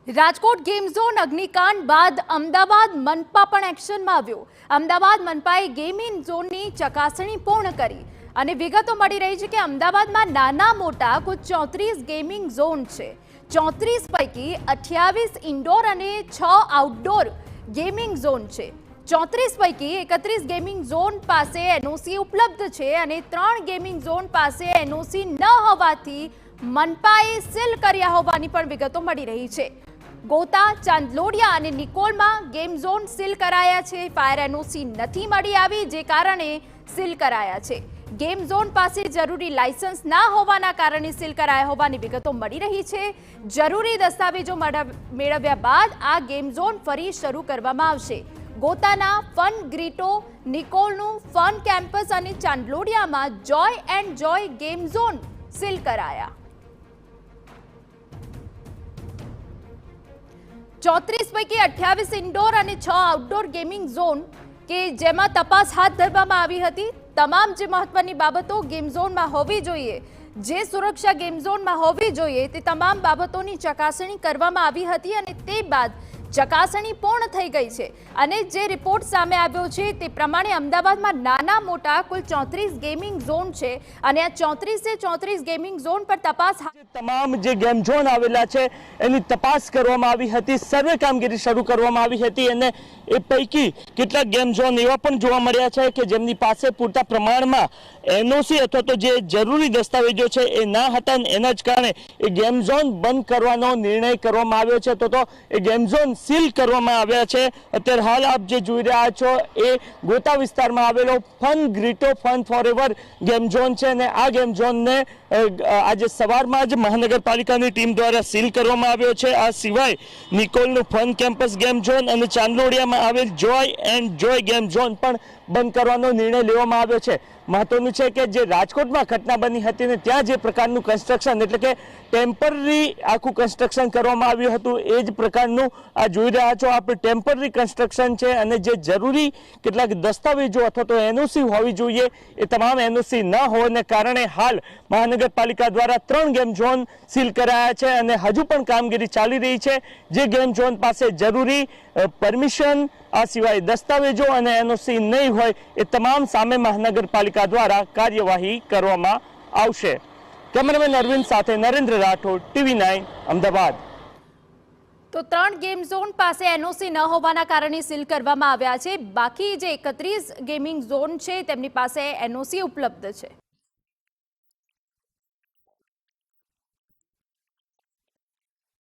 Rajkot game zone અગ્નિકાંડ બાદ અમદાવાદ મનપા પણ એક્શનમાં આવ્યો। અમદાવાદ મનપાએ ગેમિંગ ઝોનની ચકાસણી પૂર્ણ કરી અને વિગતો મળી રહી છે કે અમદાવાદમાં નાના મોટા કુલ 34 ગેમિંગ ઝોન છે। 34 પૈકી 28 ઇન્ડોર અને 6 આઉટડોર ગેમિંગ ઝોન છે। 34 પૈકી 31 ગેમિંગ ઝોન પાસે એનઓસી ઉપલબ્ધ છે અને 3 ગેમિંગ ઝોન પાસે એનઓસી ન હોવાથી મનપાએ સીલ કર્યા હોવાની પણ વિગતો મળી રહી છે। ગોતા, ચાંદલોડિયા અને નિકોલમાં ગેમ ઝોન સીલ કરાયા છે। ફાયર એનઓસી નથી મળી આવી, જે કારણે સીલ કરાયા છે। ગેમ ઝોન પાસે જરૂરી લાયસન્સ ના હોવાના કારણે સીલ કરાયા હોવાની વિગતો મળી રહી છે। જરૂરી દસ્તાવેજો મેળવ્યા બાદ આ ગેમ ઝોન ફરી શરૂ કરવામાં આવશે। ગોતાના ફન ગ્રીટો, નિકોલનું ફન કેમ્પસ અને ચાંદલોડિયામાં joy and joy game zone seal કરાયા। 34 પૈકી 28 ઇન્ડોર અને 6 આઉટડોર ગેમિંગ ઝોન કે જેમાં તપાસ હાથ ધરવામાં આવી હતી। તમામ જે મહત્વની બાબતો ગેમ ઝોનમાં હોવી જોઈએ, જે સુરક્ષા ગેમ ઝોનમાં હોવી જોઈએ, તે તમામ બાબતોની ચકાસણી કરવામાં આવી હતી અને તે બાદ ચકાસણી પૂર્ણ થઈ ગઈ છે અને જે રિપોર્ટ સામે આવ્યો છે તે પ્રમાણે અમદાવાદમાં નાના મોટા કુલ 34 ગેમિંગ ઝોન છે અને આ 34 ગેમિંગ ઝોન પર તપાસ તમામ જે ગેમ ઝોન આવેલા છે એની તપાસ કરવામાં આવી હતી, સર્વે કામગીરી શરૂ કરવામાં આવી હતી અને એ પૈકી કેટલાક ગેમ ઝોન એવા પણ જોવા મળ્યા છે કે જેમની પાસે પૂરતા પ્રમાણમાં એનઓસી અથવા તો જે જરૂરી દસ્તાવેજો છે એ ના હતા, એના જ કારણે એ ગેમ ઝોન બંધ કરવાનો નિર્ણય કરવામાં આવ્યો છે। તો એ ગેમ ઝોન સીલ કરવામાં આવ્યા છે। અત્યારે હાલ આપ જે જોઈ રહ્યા છો એ ગોતા વિસ્તારમાં આવેલો fun Grito fun forever game zone છે અને આ ગેમ ઝોનને આજે સવારમાં જ મહાનગરપાલિકાની ટીમ દ્વારા સીલ કરવામાં આવ્યો છે। આ સિવાય નિકોલનું ફન કેમ્પસ ગેમ ઝોન અને ચાંદલોડિયામાં આવેલ જોય એન્ડ જોય ગેમ ઝોન પણ બંધ કરવાનો નિર્ણય લેવામાં આવ્યો છે। મહત્વનું છે કે જે રાજકોટમાં ઘટના બની હતી ને ત્યાં જે પ્રકારનું કન્સ્ટ્રક્શન એટલે કે ટેમ્પરરી આખું કન્સ્ટ્રક્શન કરવામાં આવ્યું હતું એ જ પ્રકારનું આ જોઈ રહ્યા છો આપણે ટેમ્પરરી કન્સ્ટ્રક્શન છે અને જે જરૂરી કેટલાક દસ્તાવેજો અથવા તો એનઓસી હોવી જોઈએ એ તમામ એનઓસી ન હોવાને કારણે હાલ મહાનગરપાલિકા દ્વારા 3 ગેમ ઝોન સીલ કરાયા છે અને હજુ પણ કામગીરી ચાલી રહી છે। જે ગેમ ઝોન પાસે જરૂરી પરમિશન આ સિવાય દસ્તાવેજો અને એનઓસી નહીં હોય એ તમામ સામે મહાનગરપાલિકા દ્વારા કાર્યવાહી કરવામાં આવશે। કેમેરામેન અરવિંદ સાથે નરેન્દ્ર રાઠોડ, TV9 અમદાવાદ। તો 3 ગેમ ઝોન પાસે એનઓસી ન હોવાના કારણે સીલ કરવામાં આવ્યા છે। બાકી જે 31 ગેમિંગ ઝોન છે તેમની પાસે એનઓસી ઉપલબ્ધ છે।